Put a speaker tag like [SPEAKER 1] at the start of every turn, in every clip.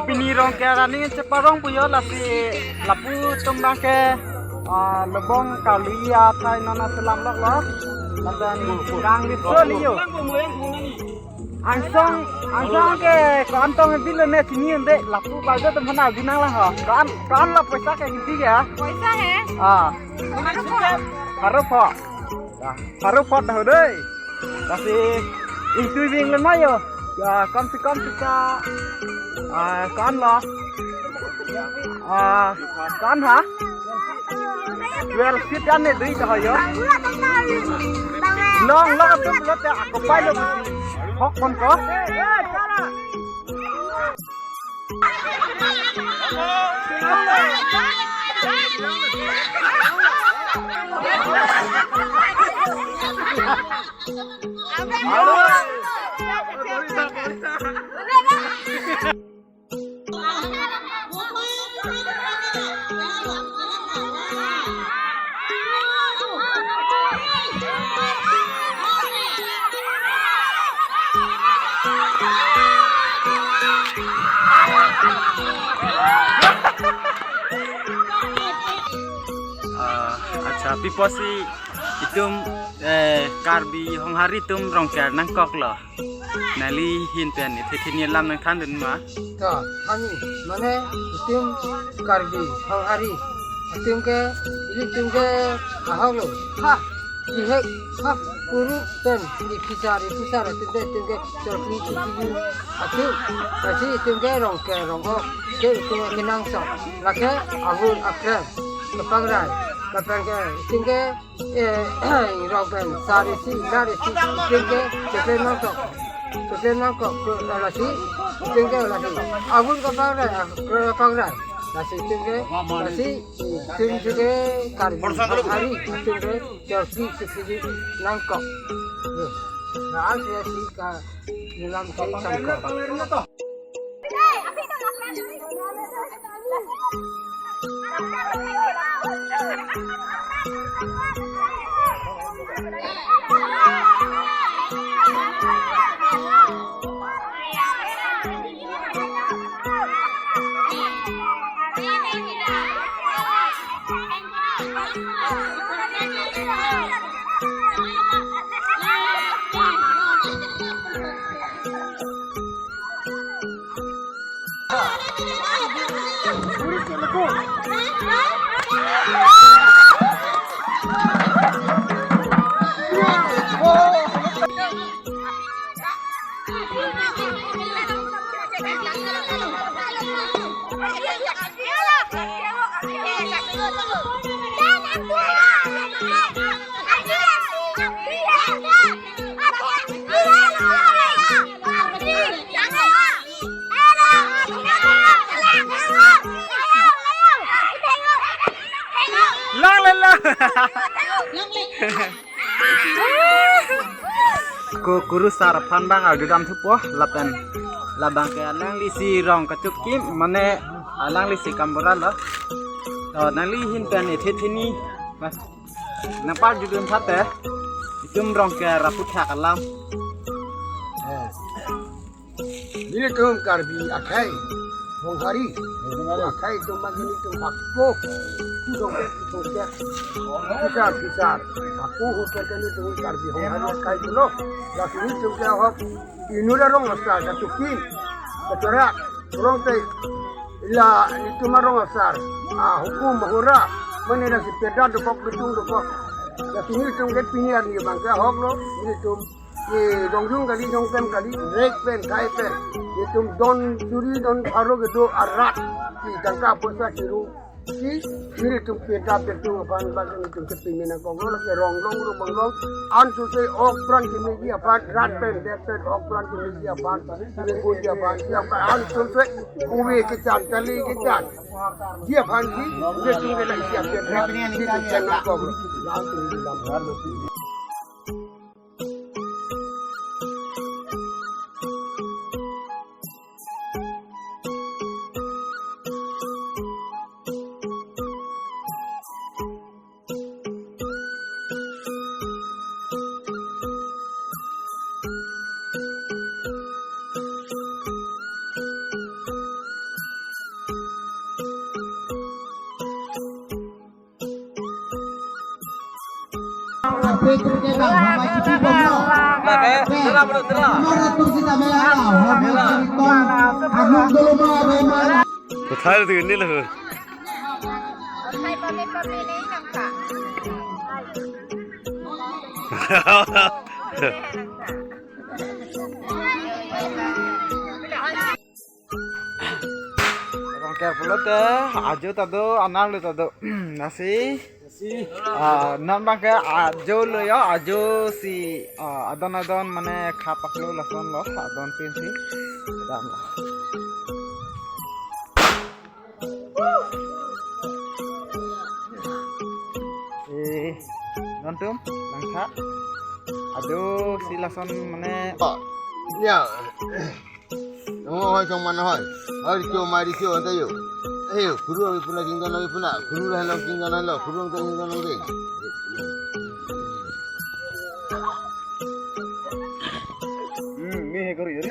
[SPEAKER 1] Pinirong ke running ceparong puyo lasi lapu tumbang ke lebong kalia thai nona selam lok lo dan gang itu liyo angsong ke kantong bil ne sini ende lapu baga tem hana ginang lah ha kan la paisa ke hindi ya
[SPEAKER 2] पैसा है
[SPEAKER 1] haru pot dah deh lasi itu wing len mayo ya kam kita kan lo kan ha well sit dan ne dui dah yo long lo tu lo te aku pai lo hok kon ko Acha piposi itum karbi hong hari tum rongker nangkok lo nali hinten itu kini lam nang kan den ma
[SPEAKER 3] to ani mane itim karbi hong hari itim ke ahalo ha ihe ha puru ten ikisar itim ke terpi tuju atu kasi itim ke rongko ke kinang so lake avul akra kapagrai kapangke tingke rongpen sarisi narisi tingke cepen nangkok lasi tingke lasi abun kapagrai lasi tingke karbi hari tingke terpi tuju nangkok nah asi ka nilam ke sangkok Ko guru sar pandang agam thupo lapen labang ke alang lisi rong kacuk kim mane alang lisi kambora lo to nali hinten ethethini mas napa judum thate itum rong ke raput thak alam ini tum karbi akai hong hari akai tum magini tum pakko kisar aku hotel itu karbi hong hari akai dulu lagi tum ke hok inura rong asar katukin ketora rong te ila itu marong asar hukum bahura menira si peda dopok betung dopok lagi tum ke pinian ni bangka hok lo ini tum ye dongjung kali dongpen kali rek pen kai pen itu don curi don aro gitu arat si tangka posa ciru si ini tu peta petu apan bagan itu kepimina konglo lagi ronglong rumonglong an suse okpran kimiji apan rat pen dek pen okpran kimiji apan ini pun dia apan siapa an suse uwe kecan kali kecan dia apan si dia tinggal lagi siapa rat ini kecan konglo langsung di dalam
[SPEAKER 2] Kothai tu ini lah.
[SPEAKER 4] Hai pamer ni nampak.
[SPEAKER 1] Orang careful te, ajo tado anak lu tado nasi. Non bangke ajo lu ya, ajo si adon mane kapak lu lason lo, adon tin si, dam lo. Nontum, bangka, ajo si lason mane.
[SPEAKER 3] Ya. Ngoi trong mana hoi. Hari kyo mari kyo anta yo. Ayo, guru abi puna kinggan abi puna. Guru lah lo kinggan lo. Guru anta kinggan lo ding.
[SPEAKER 2] Ni hekor ini.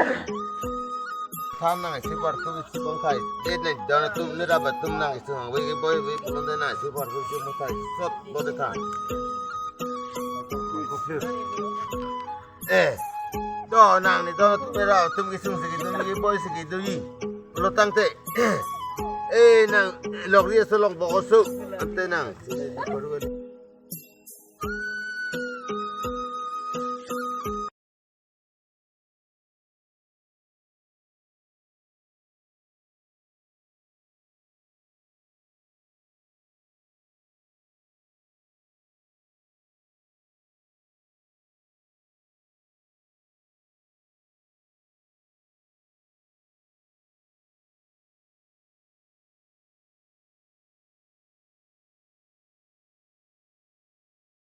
[SPEAKER 3] Tham nang sipar tu sipong khai. Dene dana tu nira ba tum nang isu hang. Wei boy wei puna dana sipar tu sipong khai. Sot bodo kan. Do nang ni do tu nira tum kisung segi tu ni boy segi tu ni. Lo tang te. Nang lok dia solong bokosu. Ante nang.